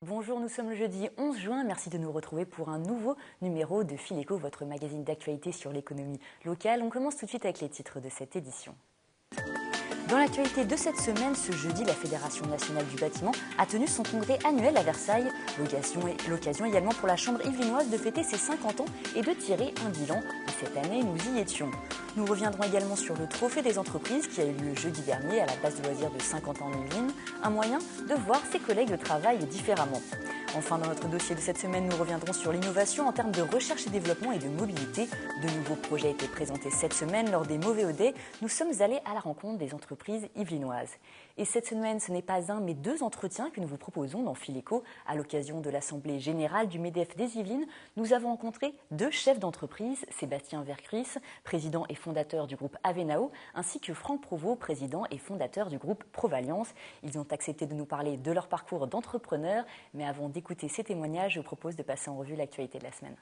Bonjour, nous sommes le jeudi 11 juin. Merci de nous retrouver pour un nouveau numéro de Fil Éco, votre magazine d'actualité sur l'économie locale. On commence tout de suite avec les titres de cette édition. Dans l'actualité de cette semaine, ce jeudi, la Fédération nationale du bâtiment a tenu son congrès annuel à Versailles. L'occasion également pour la Chambre yvelinoise de fêter ses 50 ans et de tirer un bilan. Et cette année, nous y étions. Nous reviendrons également sur le trophée des entreprises qui a eu lieu jeudi dernier à la base de loisirs de Saint-Quentin en Yvelines, un moyen de voir ses collègues travailler différemment. Enfin, dans notre dossier de cette semaine, nous reviendrons sur l'innovation en termes de recherche et développement et de mobilité. De nouveaux projets étaient présentés cette semaine lors des Mauvais Audet. Nous sommes allés à la rencontre des entreprises yvelinoises. Et cette semaine, ce n'est pas un, mais deux entretiens que nous vous proposons dans Fil Éco. À l'occasion de l'Assemblée générale du MEDEF des Yvelines, nous avons rencontré deux chefs d'entreprise, Sébastien Vercruis, président et fondateur du groupe Avenao, ainsi que Franck Provost, président et fondateur du groupe Provalliance. Ils ont accepté de nous parler de leur parcours d'entrepreneurs, mais avant d'écouter ces témoignages, je vous propose de passer en revue l'actualité de la semaine.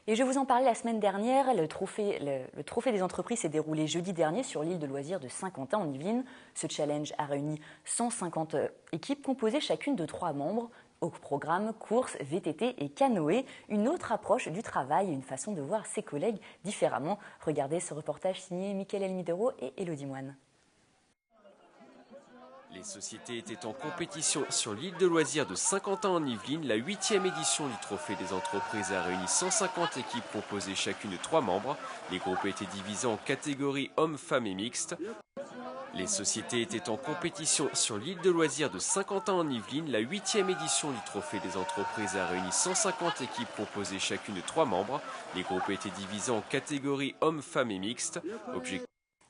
Et je vous en parlais la semaine dernière, le trophée des entreprises s'est déroulé jeudi dernier sur l'île de loisirs de Saint-Quentin en Yvelines. Ce challenge a réuni 150 équipes composées chacune de 3 membres. Au programme, course, VTT et canoë, une autre approche du travail et une façon de voir ses collègues différemment. Regardez ce reportage signé Mickaël Elmidero et Élodie Moine. Les sociétés étaient en compétition sur l'île de loisirs de Saint-Quentin en Yvelines. La 8e édition du Trophée des entreprises a réuni 150 équipes composées chacune de 3 membres. Les groupes étaient divisés en catégories hommes, femmes et mixtes. Les sociétés étaient en compétition sur l'île de loisirs de Saint-Quentin en Yvelines. La 8e édition du Trophée des entreprises a réuni 150 équipes composées chacune de 3 membres. Les groupes étaient divisés en catégories hommes, femmes et mixtes.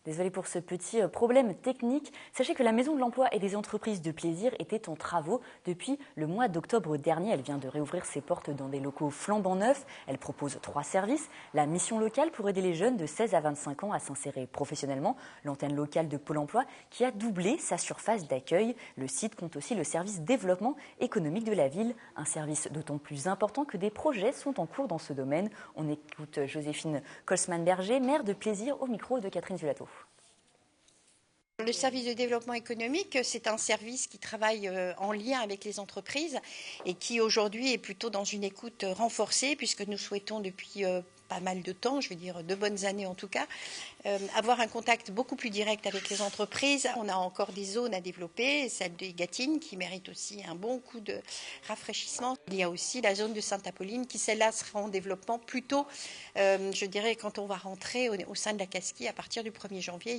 Désolée pour ce petit problème technique. Sachez que la Maison de l'Emploi et des entreprises de plaisir était en travaux depuis le mois d'octobre dernier. Elle vient de réouvrir ses portes dans des locaux flambant neufs. Elle propose 3 services. La mission locale pour aider les jeunes de 16 à 25 ans à s'insérer professionnellement. L'antenne locale de Pôle emploi qui a doublé sa surface d'accueil. Le site compte aussi le service développement économique de la ville. Un service d'autant plus important que des projets sont en cours dans ce domaine. On écoute Joséphine Colsman-Berger, maire de Plaisir, au micro de Catherine Zulato. Le service de développement économique, c'est un service qui travaille en lien avec les entreprises et qui aujourd'hui est plutôt dans une écoute renforcée puisque nous souhaitons depuis pas mal de temps, je veux dire 2 bonnes années en tout cas, avoir un contact beaucoup plus direct avec les entreprises. On a encore des zones à développer, celle de Gâtine qui mérite aussi un bon coup de rafraîchissement. Il y a aussi la zone de Sainte-Apolline qui celle-là sera en développement plutôt, je dirais, quand on va rentrer au sein de la Casquie à partir du 1er janvier.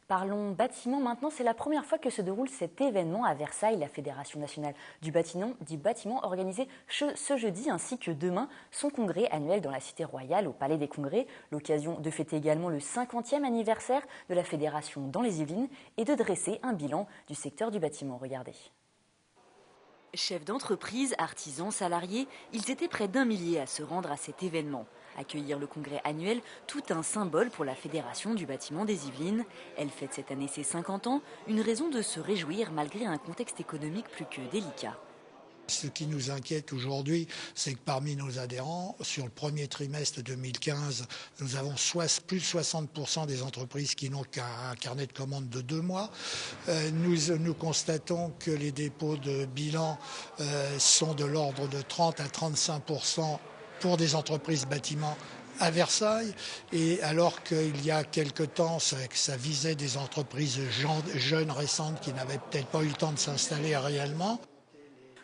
Parlons bâtiment maintenant. C'est la première fois que se déroule cet événement à Versailles. La Fédération nationale du bâtiment organisait ce jeudi ainsi que demain son congrès annuel dans la Cité Royale au Palais des Congrès. L'occasion de fêter également le 50e anniversaire de la Fédération dans les Yvelines et de dresser un bilan du secteur du bâtiment. Regardez. Chefs d'entreprise, artisans, salariés, ils étaient près d'1 millier à se rendre à cet événement. Accueillir le congrès annuel, tout un symbole pour la Fédération du bâtiment des Yvelines. Elle fête cette année ses 50 ans, une raison de se réjouir malgré un contexte économique plus que délicat. Ce qui nous inquiète aujourd'hui, c'est que parmi nos adhérents, sur le premier trimestre 2015, nous avons plus de 60% des entreprises qui n'ont qu'un carnet de commandes de 2 mois. Nous constatons que les dépôts de bilan sont de l'ordre de 30 à 35% pour des entreprises bâtiments à Versailles, et alors qu'il y a quelque temps, ça visait des entreprises jeunes récentes qui n'avaient peut-être pas eu le temps de s'installer réellement.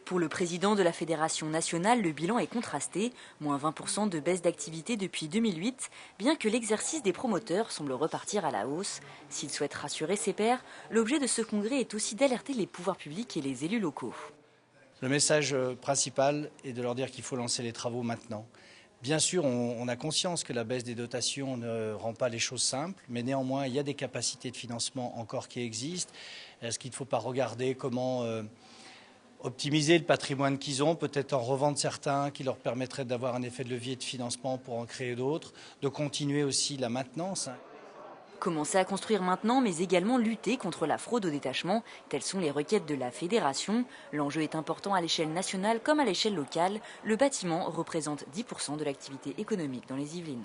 Pour le président de la Fédération nationale, le bilan est contrasté, moins 20% de baisse d'activité depuis 2008, bien que l'exercice des promoteurs semble repartir à la hausse. S'il souhaite rassurer ses pairs, l'objet de ce congrès est aussi d'alerter les pouvoirs publics et les élus locaux. Le message principal est de leur dire qu'il faut lancer les travaux maintenant. Bien sûr, on a conscience que la baisse des dotations ne rend pas les choses simples, mais néanmoins, il y a des capacités de financement encore qui existent. Est-ce qu'il ne faut pas regarder comment optimiser le patrimoine qu'ils ont, peut-être en revendre certains qui leur permettraient d'avoir un effet de levier de financement pour en créer d'autres, de continuer aussi la maintenance. Commencer à construire maintenant, mais également lutter contre la fraude au détachement. Telles sont les requêtes de la Fédération. L'enjeu est important à l'échelle nationale comme à l'échelle locale. Le bâtiment représente 10% de l'activité économique dans les Yvelines.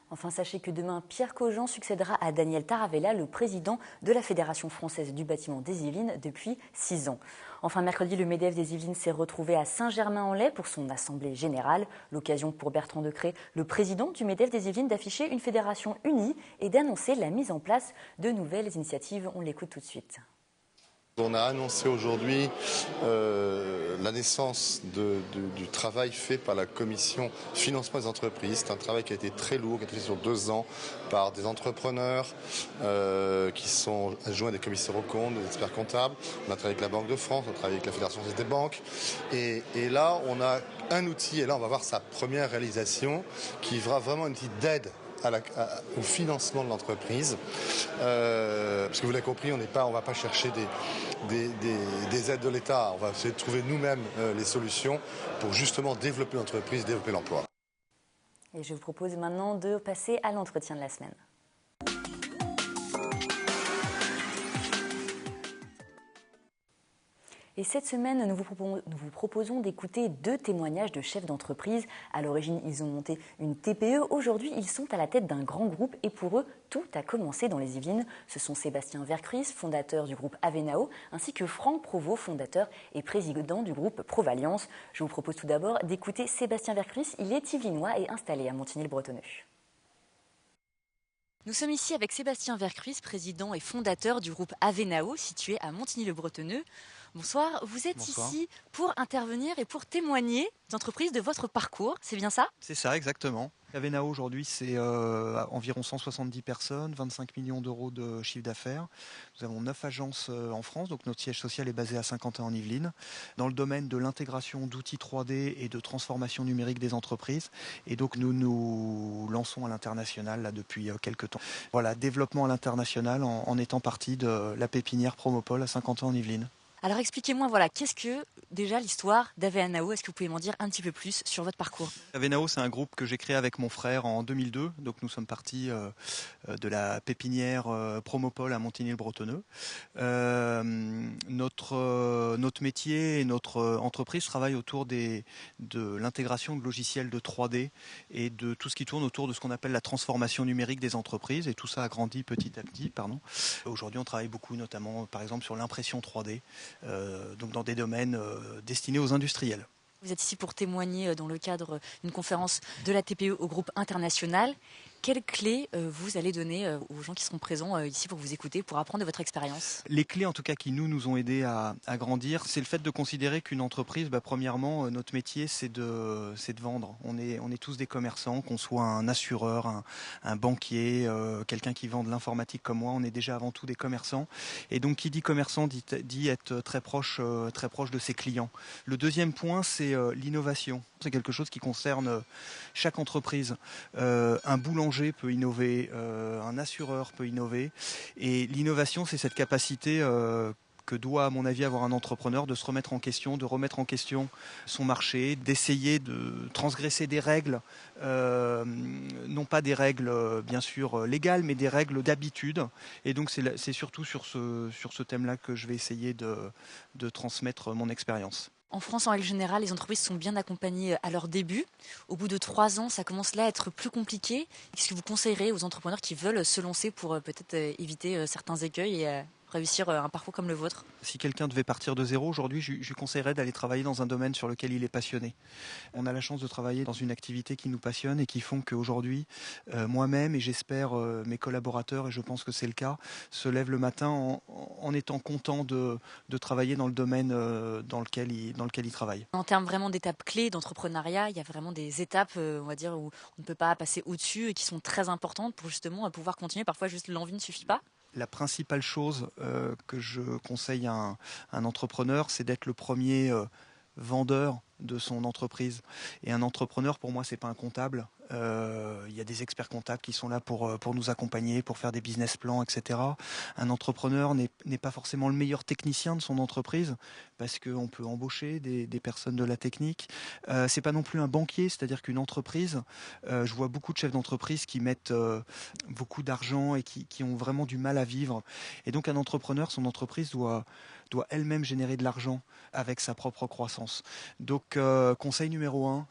Enfin, sachez que demain, Pierre Cogent succédera à Daniel Taravella, le président de la Fédération française du bâtiment des Yvelines depuis 6 ans. Enfin, mercredi, le MEDEF des Yvelines s'est retrouvé à Saint-Germain-en-Laye pour son assemblée générale. L'occasion pour Bertrand Decré, le président du MEDEF des Yvelines, d'afficher une fédération unie et d'annoncer la mise en place de nouvelles initiatives. On l'écoute tout de suite. On a annoncé aujourd'hui la naissance du travail fait par la commission financement des entreprises. C'est un travail qui a été très lourd, qui a été fait sur 2 ans par des entrepreneurs qui sont adjoints des commissaires aux comptes, des experts comptables. On a travaillé avec la Banque de France, on a travaillé avec la Fédération française des banques. Et là, on a un outil, et là, on va voir sa première réalisation, qui sera vraiment un outil d'aide au financement de l'entreprise. Parce que vous l'avez compris, on ne va pas chercher des aides de l'État. On va essayer de trouver nous-mêmes les solutions pour justement développer l'entreprise, développer l'emploi. Et je vous propose maintenant de passer à l'entretien de la semaine. Et cette semaine, nous vous proposons d'écouter 2 témoignages de chefs d'entreprise. À l'origine, ils ont monté une TPE. Aujourd'hui, ils sont à la tête d'un grand groupe et pour eux, tout a commencé dans les Yvelines. Ce sont Sébastien Vercruys, fondateur du groupe Avenao, ainsi que Franck Provost, fondateur et président du groupe Provalliance. Je vous propose tout d'abord d'écouter Sébastien Vercruys. Il est yvelinois et installé à Montigny-le-Bretonneux. Nous sommes ici avec Sébastien Vercruys, président et fondateur du groupe Avenao, situé à Montigny-le-Bretonneux. Bonsoir, vous êtes ici pour intervenir et pour témoigner d'entreprise de votre parcours, c'est bien ça? C'est ça, exactement. Avenao aujourd'hui, c'est environ 170 personnes, 25 millions d'euros de chiffre d'affaires. Nous avons 9 agences en France, donc notre siège social est basé à Saint-Quentin-en-Yvelines, dans le domaine de l'intégration d'outils 3D et de transformation numérique des entreprises. Et donc nous nous lançons à l'international là, depuis quelques temps. Voilà, développement à l'international en étant partie de la pépinière Promopole à Saint-Quentin-en-Yvelines. Alors expliquez-moi, voilà, qu'est-ce que déjà l'histoire d'Avenao? Est-ce que vous pouvez m'en dire un petit peu plus sur votre parcours? Avenao, c'est un groupe que j'ai créé avec mon frère en 2002. Donc nous sommes partis de la pépinière Promopole à Montigny-le-Bretonneux. Notre métier et notre entreprise travaillent autour de l'intégration de logiciels de 3D et de tout ce qui tourne autour de ce qu'on appelle la transformation numérique des entreprises. Et tout ça a grandi petit à petit. Aujourd'hui, on travaille beaucoup, notamment par exemple sur l'impression 3D. Donc dans des domaines destinés aux industriels. Vous êtes ici pour témoigner dans le cadre d'une conférence de la TPE au groupe international. Quelles clés vous allez donner aux gens qui seront présents ici pour vous écouter, pour apprendre de votre expérience? Les clés en tout cas qui nous ont aidés à grandir, c'est le fait de considérer qu'une entreprise, premièrement, notre métier c'est de vendre. On est tous des commerçants, qu'on soit un assureur, un banquier, quelqu'un qui vend de l'informatique comme moi, on est déjà avant tout des commerçants. Et donc qui dit commerçant dit être très proche de ses clients. Le deuxième point, c'est l'innovation. C'est quelque chose qui concerne chaque entreprise. Un boulanger peut innover, un assureur peut innover. Et l'innovation, c'est cette capacité que doit, à mon avis, avoir un entrepreneur de se remettre en question, de remettre en question son marché, d'essayer de transgresser des règles, non pas des règles bien sûr légales, mais des règles d'habitude. Et donc c'est surtout sur ce thème-là que je vais essayer de transmettre mon expérience. En France, en règle générale, les entreprises sont bien accompagnées à leur début. Au bout de 3 ans, ça commence là à être plus compliqué. Qu'est-ce que vous conseillerez aux entrepreneurs qui veulent se lancer pour peut-être éviter certains écueils et réussir un parcours comme le vôtre? Si quelqu'un devait partir de zéro aujourd'hui, je lui conseillerais d'aller travailler dans un domaine sur lequel il est passionné. On a la chance de travailler dans une activité qui nous passionne et qui font qu'aujourd'hui, moi-même et j'espère mes collaborateurs, et je pense que c'est le cas, se lèvent le matin en étant contents de travailler dans le domaine dans lequel ils travaillent. En termes vraiment d'étapes clés d'entrepreneuriat, il y a vraiment des étapes, on va dire, où on ne peut pas passer au-dessus et qui sont très importantes pour justement pouvoir continuer. Parfois, juste l'envie ne suffit pas. La principale chose que je conseille à un entrepreneur, c'est d'être le premier vendeur de son entreprise. Et un entrepreneur, pour moi, c'est pas un comptable. Il y a des experts comptables qui sont là pour nous accompagner, pour faire des business plans, etc. Un entrepreneur n'est pas forcément le meilleur technicien de son entreprise parce qu'on peut embaucher des personnes de la technique. C'est pas non plus un banquier, c'est-à-dire qu'une entreprise, je vois beaucoup de chefs d'entreprise qui mettent beaucoup d'argent et qui ont vraiment du mal à vivre. Et donc un entrepreneur, son entreprise doit elle-même générer de l'argent avec sa propre croissance. Donc conseil numéro 1,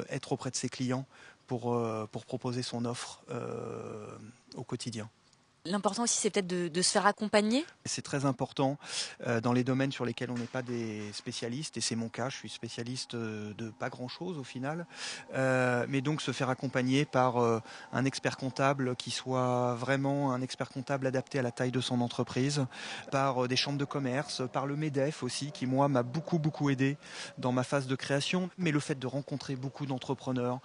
être auprès de ses clients pour proposer son offre au quotidien. L'important aussi, c'est peut-être de se faire accompagner. C'est très important dans les domaines sur lesquels on n'est pas des spécialistes, et c'est mon cas, je suis spécialiste de pas grand-chose au final, mais donc se faire accompagner par un expert comptable qui soit vraiment un expert comptable adapté à la taille de son entreprise, par des chambres de commerce, par le MEDEF aussi, qui moi m'a beaucoup aidé dans ma phase de création, mais le fait de rencontrer beaucoup d'entrepreneurs,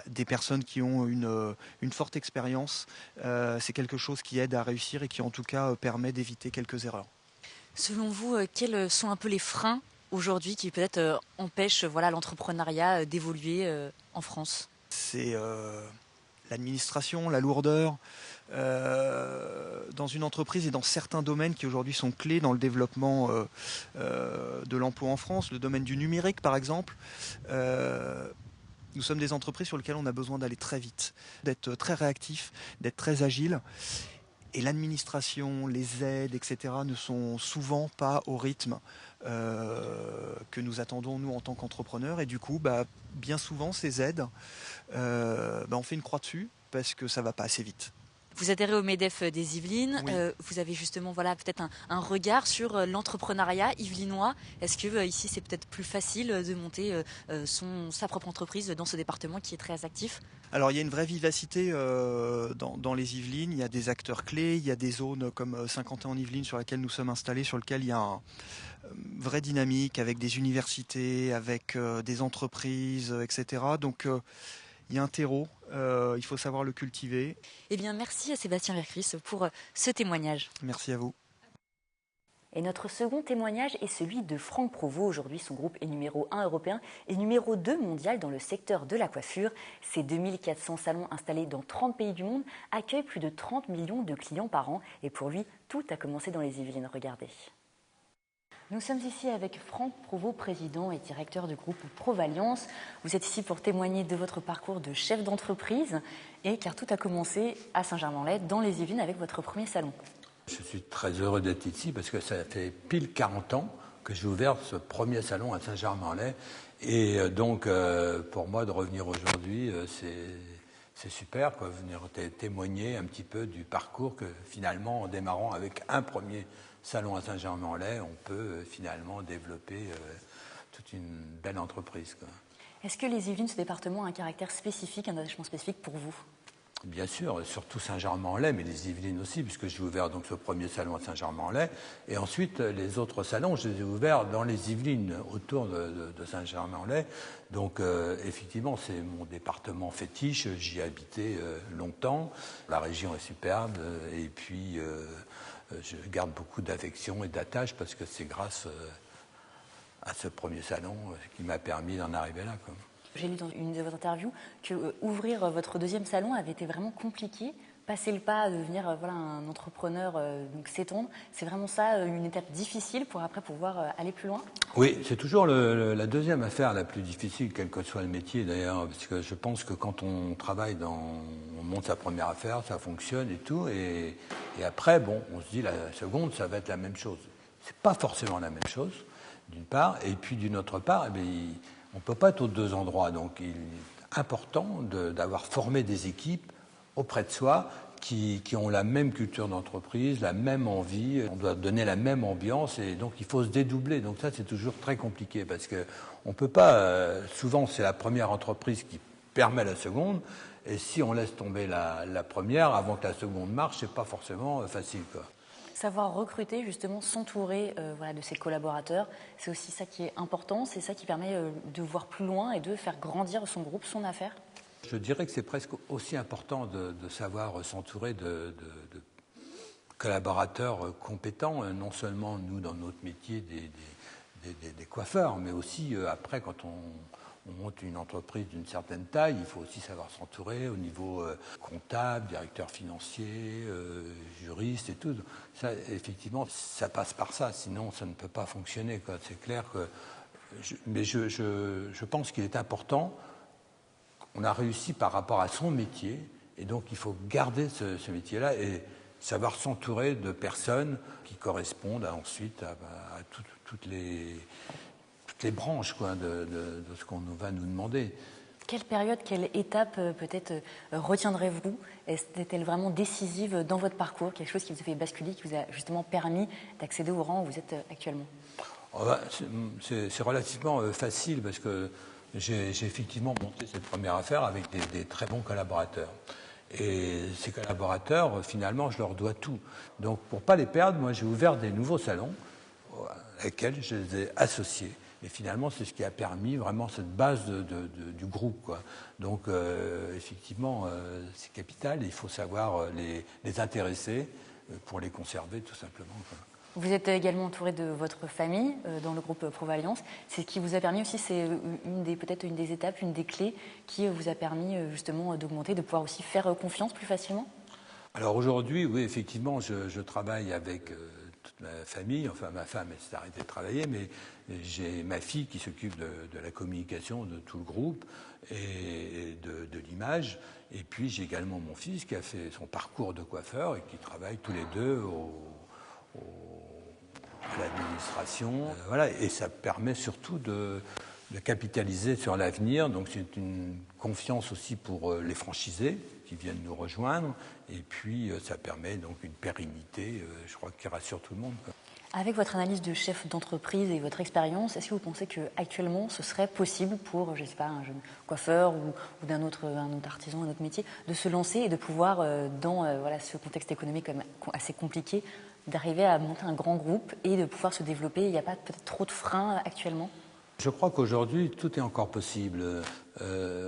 des personnes qui ont une forte expérience, c'est quelque chose qui aide à réussir et qui en tout cas permet d'éviter quelques erreurs. Selon vous, quels sont un peu les freins aujourd'hui qui peut-être empêchent l'entrepreneuriat d'évoluer en France ? C'est l'administration, la lourdeur dans une entreprise et dans certains domaines qui aujourd'hui sont clés dans le développement de l'emploi en France, le domaine du numérique par exemple. Nous sommes des entreprises sur lesquelles on a besoin d'aller très vite, d'être très réactif, d'être très agile. Et l'administration, les aides, etc. ne sont souvent pas au rythme que nous attendons nous en tant qu'entrepreneurs. Et du coup, bien souvent, ces aides, on fait une croix dessus parce que ça ne va pas assez vite. Vous adhérez au MEDEF des Yvelines, Oui. vous avez justement peut-être un regard sur l'entrepreneuriat yvelinois. Est-ce que ici c'est peut-être plus facile de monter sa propre entreprise dans ce département qui est très actif ? Alors il y a une vraie vivacité dans les Yvelines, il y a des acteurs clés, il y a des zones comme Saint-Quentin-en-Yvelines sur lesquelles nous sommes installés, sur lesquelles il y a une vraie dynamique avec des universités, avec des entreprises, etc. Donc il y a un terreau, il faut savoir le cultiver. Eh bien, merci à Sébastien Vercris pour ce témoignage. Merci à vous. Et notre second témoignage est celui de Franck Provost. Aujourd'hui, son groupe est numéro 1 européen et numéro 2 mondial dans le secteur de la coiffure. Ses 2400 salons installés dans 30 pays du monde accueillent plus de 30 millions de clients par an. Et pour lui, tout a commencé dans les Yvelines. Regardez. Nous sommes ici avec Franck Provost, président et directeur du groupe Provalliance. Vous êtes ici pour témoigner de votre parcours de chef d'entreprise, et car tout a commencé à Saint-Germain-en-Laye, dans les Yvelines, avec votre premier salon. Je suis très heureux d'être ici parce que ça fait pile 40 ans que j'ai ouvert ce premier salon à Saint-Germain-en-Laye. Et donc, pour moi, de revenir aujourd'hui, c'est super, quoi, venir témoigner un petit peu du parcours que finalement, en démarrant avec un premier salon à Saint-Germain-en-Laye, on peut finalement développer toute une belle entreprise, quoi. Est-ce que les Yvelines, ce département, a un caractère spécifique, un attachement spécifique pour vous ? Bien sûr, surtout Saint-Germain-en-Laye, mais les Yvelines aussi, puisque j'ai ouvert donc ce premier salon à Saint-Germain-en-Laye. Et ensuite, les autres salons, je les ai ouverts dans les Yvelines, autour de Saint-Germain-en-Laye. Donc, effectivement, c'est mon département fétiche. J'y ai habité longtemps. La région est superbe. Et puis, je garde beaucoup d'affection et d'attache parce que c'est grâce à ce premier salon qui m'a permis d'en arriver là, quoi. J'ai lu dans une de vos interviews que ouvrir votre deuxième salon avait été vraiment compliqué. Passer le pas, devenir un entrepreneur, donc s'étendre, c'est vraiment ça, une étape difficile pour après pouvoir aller plus loin ? Oui, c'est toujours la deuxième affaire la plus difficile, quel que soit le métier d'ailleurs, parce que je pense que quand on travaille on monte sa première affaire, ça fonctionne et tout, et après, on se dit la seconde, ça va être la même chose. C'est pas forcément la même chose, d'une part, et puis d'une autre part, on ne peut pas être aux deux endroits. Donc, il est important d'avoir formé des équipes auprès de soi qui ont la même culture d'entreprise, la même envie. On doit donner la même ambiance et donc il faut se dédoubler. Donc ça, c'est toujours très compliqué parce qu'on ne peut pas... souvent, c'est la première entreprise qui permet la seconde. Et si on laisse tomber la première avant que la seconde marche, ce n'est pas forcément facile, quoi. Savoir recruter, justement, s'entourer de ses collaborateurs, c'est aussi ça qui est important, c'est ça qui permet de voir plus loin et de faire grandir son groupe, son affaire. Je dirais que c'est presque aussi important de savoir s'entourer de collaborateurs compétents, non seulement nous dans notre métier des coiffeurs, mais aussi après quand on monte une entreprise d'une certaine taille, il faut aussi savoir s'entourer au niveau comptable, directeur financier, juriste et tout. Ça, effectivement, ça passe par ça, sinon ça ne peut pas fonctionner, quoi. C'est clair que... Mais je pense qu'il est important, on a réussi par rapport à son métier, et donc il faut garder ce métier-là et savoir s'entourer de personnes qui correspondent ensuite à toutes les branches, quoi, de ce qu'on va nous demander. Quelle période, quelle étape peut-être retiendrez-vous? Est-elle vraiment décisive dans votre parcours? Quelque chose qui vous a fait basculer, qui vous a justement permis d'accéder au rang où vous êtes actuellement? C'est relativement facile parce que j'ai effectivement monté cette première affaire avec des très bons collaborateurs. Et ces collaborateurs, finalement, je leur dois tout. Donc, pour ne pas les perdre, moi, j'ai ouvert des nouveaux salons à lesquels je les ai associés. Et finalement, c'est ce qui a permis vraiment cette base du groupe, quoi. Donc, effectivement, c'est capital. Il faut savoir les intéresser pour les conserver, tout simplement, quoi. Vous êtes également entouré de votre famille dans le groupe Provalliance. C'est ce qui vous a permis aussi, c'est peut-être une des étapes, une des clés qui vous a permis justement d'augmenter, de pouvoir aussi faire confiance plus facilement? Alors aujourd'hui, oui, effectivement, je travaille avec toute ma famille. Enfin, ma femme, elle s'est arrêtée de travailler, mais j'ai ma fille qui s'occupe de la communication de tout le groupe et de l'image. Et puis j'ai également mon fils qui a fait son parcours de coiffeur et qui travaille tous les deux à l'administration. Voilà, et ça permet surtout de capitaliser sur l'avenir. Donc c'est une confiance aussi pour les franchisés qui viennent nous rejoindre. Et puis ça permet donc une pérennité, je crois, qui rassure tout le monde, quoi. Avec votre analyse de chef d'entreprise et votre expérience, est-ce que vous pensez qu'actuellement ce serait possible pour, je ne sais pas, un jeune coiffeur ou un autre artisan, un autre métier, de se lancer et de pouvoir, dans ce contexte économique quand même assez compliqué, d'arriver à monter un grand groupe et de pouvoir se développer? Il n'y a pas peut-être trop de freins actuellement? Je crois qu'aujourd'hui, tout est encore possible.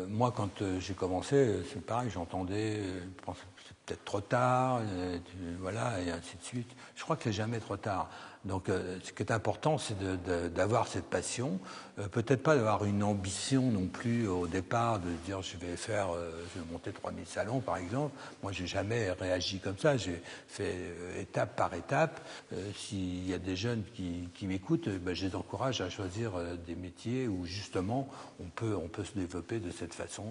Moi, quand j'ai commencé, c'est pareil, j'entendais, je pense que c'est peut-être trop tard, voilà, et ainsi de suite. Je crois que c'est jamais trop tard. Donc, ce qui est important, c'est d'avoir cette passion. Peut-être pas d'avoir une ambition non plus au départ, de dire je vais monter 3000 salons, par exemple. Moi, j'ai jamais réagi comme ça. J'ai fait étape par étape. S'il y a des jeunes qui m'écoutent, je les encourage à choisir des métiers où justement on peut se développer de cette façon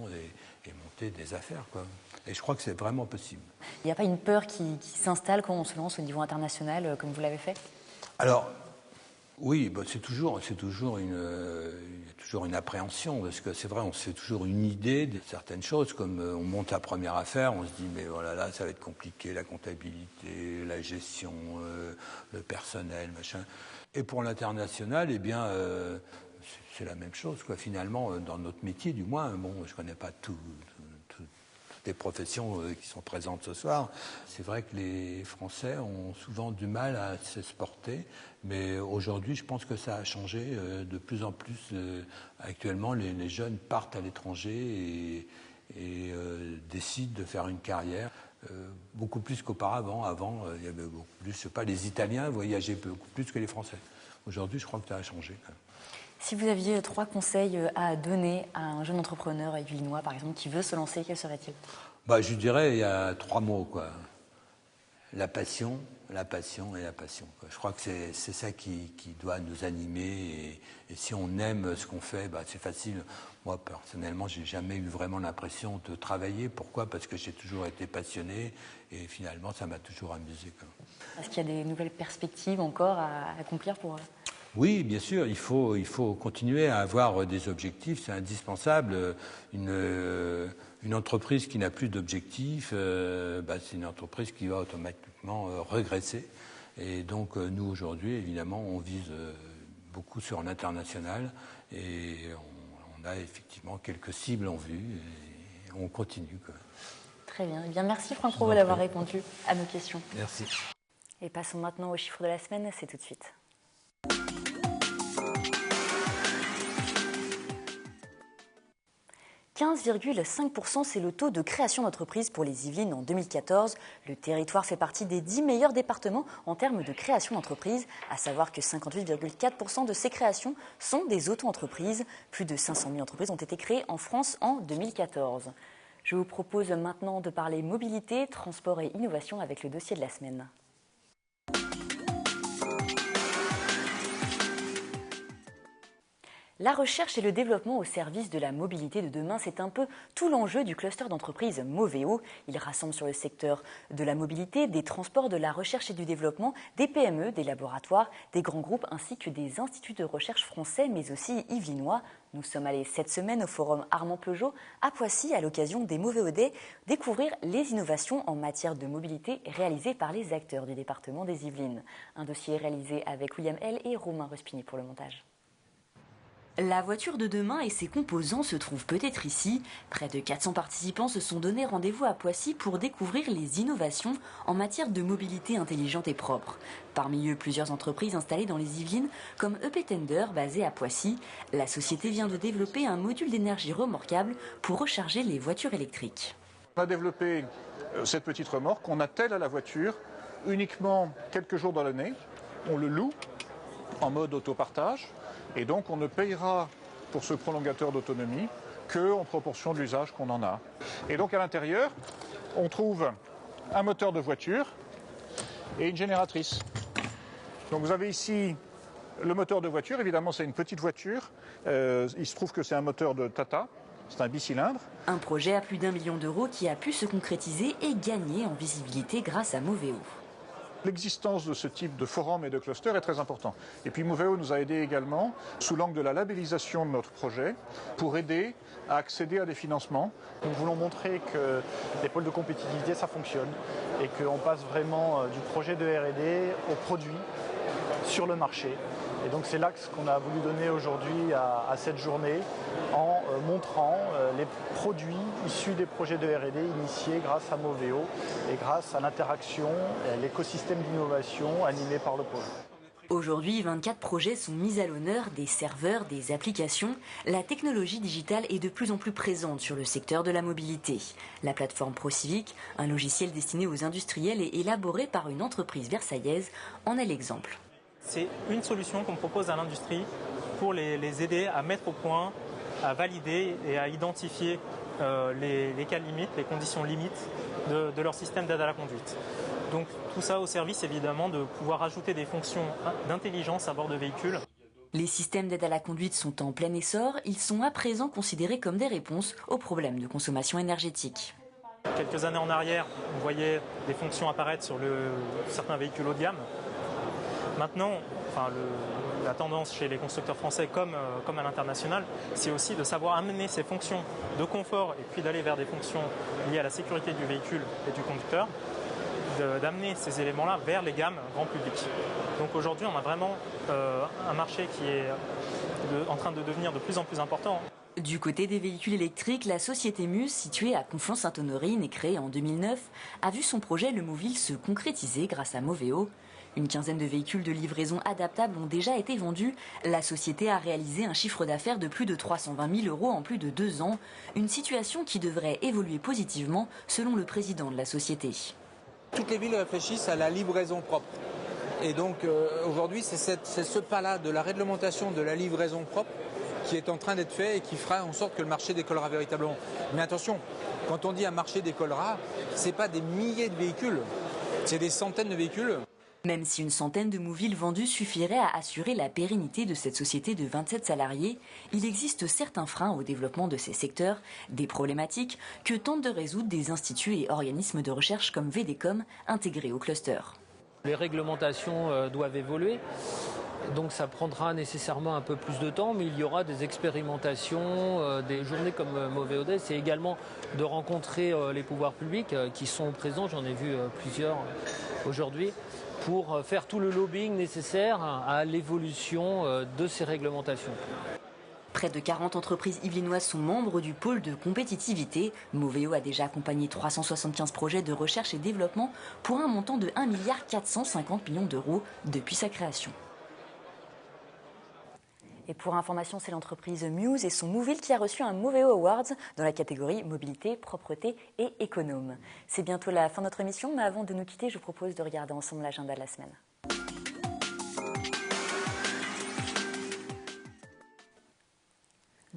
et monter des affaires, quoi. Et je crois que c'est vraiment possible. Il n'y a pas une peur qui s'installe quand on se lance au niveau international, comme vous l'avez fait? Alors, oui, c'est toujours une appréhension, parce que c'est vrai, on se fait toujours une idée de certaines choses, comme on monte la première affaire, on se dit, mais voilà, là, ça va être compliqué, la comptabilité, la gestion, le personnel, machin. Et pour l'international, eh bien, c'est la même chose, quoi. Finalement, dans notre métier, du moins, bon, je ne connais pas toutes les professions qui sont présentes ce soir. C'est vrai que les Français ont souvent du mal à s'exporter, mais aujourd'hui, je pense que ça a changé de plus en plus. Actuellement, les jeunes partent à l'étranger et décident de faire une carrière. Beaucoup plus qu'auparavant. Avant, il y avait beaucoup plus, je sais pas, les Italiens voyageaient beaucoup plus que les Français. Aujourd'hui, je crois que ça a changé. Si vous aviez 3 conseils à donner à un jeune entrepreneur yvelinois, par exemple, qui veut se lancer, quels seraient-ils? Je dirais, il y a 3 mots, quoi. La passion et la passion, quoi. Je crois que c'est ça qui doit nous animer. Et si on aime ce qu'on fait, c'est facile. Moi, personnellement, j'ai jamais eu vraiment l'impression de travailler. Pourquoi? Parce que j'ai toujours été passionné et finalement, ça m'a toujours amusé, quoi. Est-ce qu'il y a des nouvelles perspectives encore à accomplir pour... Oui, bien sûr, il faut continuer à avoir des objectifs, c'est indispensable. Une entreprise qui n'a plus d'objectifs, c'est une entreprise qui va automatiquement regresser. Et donc nous, aujourd'hui, évidemment, on vise beaucoup sur l'international et on a effectivement quelques cibles en vue et on continue, quoi. Très bien. Eh bien, merci Franck Provost d'avoir répondu à nos questions. Merci. Et passons maintenant aux chiffres de la semaine, c'est tout de suite. 15,5%, c'est le taux de création d'entreprises pour les Yvelines en 2014. Le territoire fait partie des 10 meilleurs départements en termes de création d'entreprises, à savoir que 58,4% de ces créations sont des auto-entreprises. Plus de 500 000 entreprises ont été créées en France en 2014. Je vous propose maintenant de parler mobilité, transport et innovation avec le dossier de la semaine. La recherche et le développement au service de la mobilité de demain, c'est un peu tout l'enjeu du cluster d'entreprise Moveo. Il rassemble sur le secteur de la mobilité, des transports, de la recherche et du développement, des PME, des laboratoires, des grands groupes ainsi que des instituts de recherche français mais aussi yvelinois. Nous sommes allés cette semaine au forum Armand Peugeot à Poissy à l'occasion des Moveo Day découvrir les innovations en matière de mobilité réalisées par les acteurs du département des Yvelines. Un dossier réalisé avec William L et Romain Respigny pour le montage. La voiture de demain et ses composants se trouvent peut-être ici. Près de 400 participants se sont donné rendez-vous à Poissy pour découvrir les innovations en matière de mobilité intelligente et propre. Parmi eux, plusieurs entreprises installées dans les Yvelines, comme EP Tender, basée à Poissy. La société vient de développer un module d'énergie remorquable pour recharger les voitures électriques. On a développé cette petite remorque qu'on attelle à la voiture uniquement quelques jours dans l'année. On le loue en mode autopartage. Et donc on ne payera pour ce prolongateur d'autonomie qu'en proportion de l'usage qu'on en a. Et donc à l'intérieur, on trouve un moteur de voiture et une génératrice. Donc vous avez ici le moteur de voiture, évidemment c'est une petite voiture. Il se trouve que c'est un moteur de Tata, c'est un bicylindre. Un projet à plus d'1 million d'euros qui a pu se concrétiser et gagner en visibilité grâce à Moveo. L'existence de ce type de forum et de cluster est très important. Et puis Moveo nous a aidé également sous l'angle de la labellisation de notre projet pour aider à accéder à des financements. Nous voulons montrer que les pôles de compétitivité, ça fonctionne et qu'on passe vraiment du projet de R&D au produit sur le marché. Et donc c'est l'axe qu'on a voulu donner aujourd'hui à cette journée en montrant les produits issus des projets de R&D initiés grâce à Moveo et grâce à l'interaction et à l'écosystème d'innovation animé par le pôle. Aujourd'hui, 24 projets sont mis à l'honneur, des serveurs, des applications. La technologie digitale est de plus en plus présente sur le secteur de la mobilité. La plateforme ProCivic, un logiciel destiné aux industriels et élaboré par une entreprise versaillaise, en est l'exemple. C'est une solution qu'on propose à l'industrie pour les aider à mettre au point, à valider et à identifier les cas limites, les conditions limites de leur système d'aide à la conduite. Donc tout ça au service évidemment de pouvoir ajouter des fonctions d'intelligence à bord de véhicules. Les systèmes d'aide à la conduite sont en plein essor. Ils sont à présent considérés comme des réponses aux problèmes de consommation énergétique. Quelques années en arrière, on voyait des fonctions apparaître sur certains véhicules haut de gamme. Maintenant, la tendance chez les constructeurs français comme à l'international, c'est aussi de savoir amener ces fonctions de confort et puis d'aller vers des fonctions liées à la sécurité du véhicule et du conducteur, d'amener ces éléments-là vers les gammes grand public. Donc aujourd'hui, on a vraiment un marché qui est en train de devenir de plus en plus important. Du côté des véhicules électriques, la société Muse, située à Conflans-Sainte-Honorine et créée en 2009, a vu son projet Le Movile se concrétiser grâce à Moveo. Une quinzaine de véhicules de livraison adaptables ont déjà été vendus. La société a réalisé un chiffre d'affaires de plus de 320 000 € en plus de 2 ans. Une situation qui devrait évoluer positivement selon le président de la société. Toutes les villes réfléchissent à la livraison propre. Et donc aujourd'hui, c'est ce pas-là de la réglementation de la livraison propre qui est en train d'être fait et qui fera en sorte que le marché décollera véritablement. Mais attention, quand on dit un marché décollera, ce n'est pas des milliers de véhicules, c'est des centaines de véhicules. Même si une centaine de Moviles vendus suffirait à assurer la pérennité de cette société de 27 salariés, il existe certains freins au développement de ces secteurs, des problématiques que tentent de résoudre des instituts et organismes de recherche comme VDCOM intégrés au cluster. Les réglementations doivent évoluer, donc ça prendra nécessairement un peu plus de temps, mais il y aura des expérimentations, des journées comme Moveo Day, c'est également de rencontrer les pouvoirs publics qui sont présents, j'en ai vu plusieurs aujourd'hui, pour faire tout le lobbying nécessaire à l'évolution de ces réglementations. Près de 40 entreprises yvelinoises sont membres du pôle de compétitivité. Moveo a déjà accompagné 375 projets de recherche et développement pour un montant de 1,450 milliard d'euros depuis sa création. Et pour information, c'est l'entreprise Muse et son Movile qui a reçu un Moveo Awards dans la catégorie mobilité, propreté et économe. C'est bientôt la fin de notre émission, mais avant de nous quitter, je vous propose de regarder ensemble l'agenda de la semaine.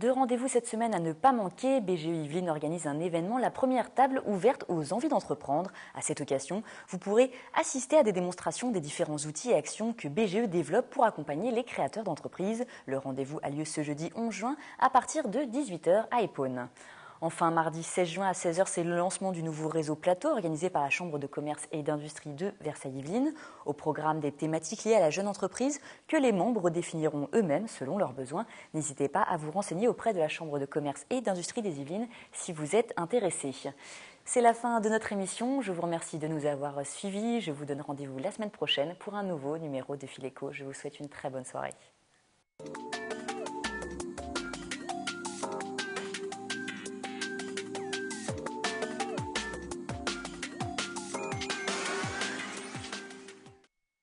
Deux rendez-vous cette semaine à ne pas manquer. BGE Yvelines organise un événement, la première table ouverte aux envies d'entreprendre. À cette occasion, vous pourrez assister à des démonstrations des différents outils et actions que BGE développe pour accompagner les créateurs d'entreprises. Le rendez-vous a lieu ce jeudi 11 juin à partir de 18h à Épône. Enfin, mardi 16 juin à 16h, c'est le lancement du nouveau réseau Plateau organisé par la Chambre de commerce et d'industrie de Versailles-Yvelines. Au programme, des thématiques liées à la jeune entreprise que les membres définiront eux-mêmes selon leurs besoins. N'hésitez pas à vous renseigner auprès de la Chambre de commerce et d'industrie des Yvelines si vous êtes intéressé. C'est la fin de notre émission. Je vous remercie de nous avoir suivis. Je vous donne rendez-vous la semaine prochaine pour un nouveau numéro de Fileco. Je vous souhaite une très bonne soirée.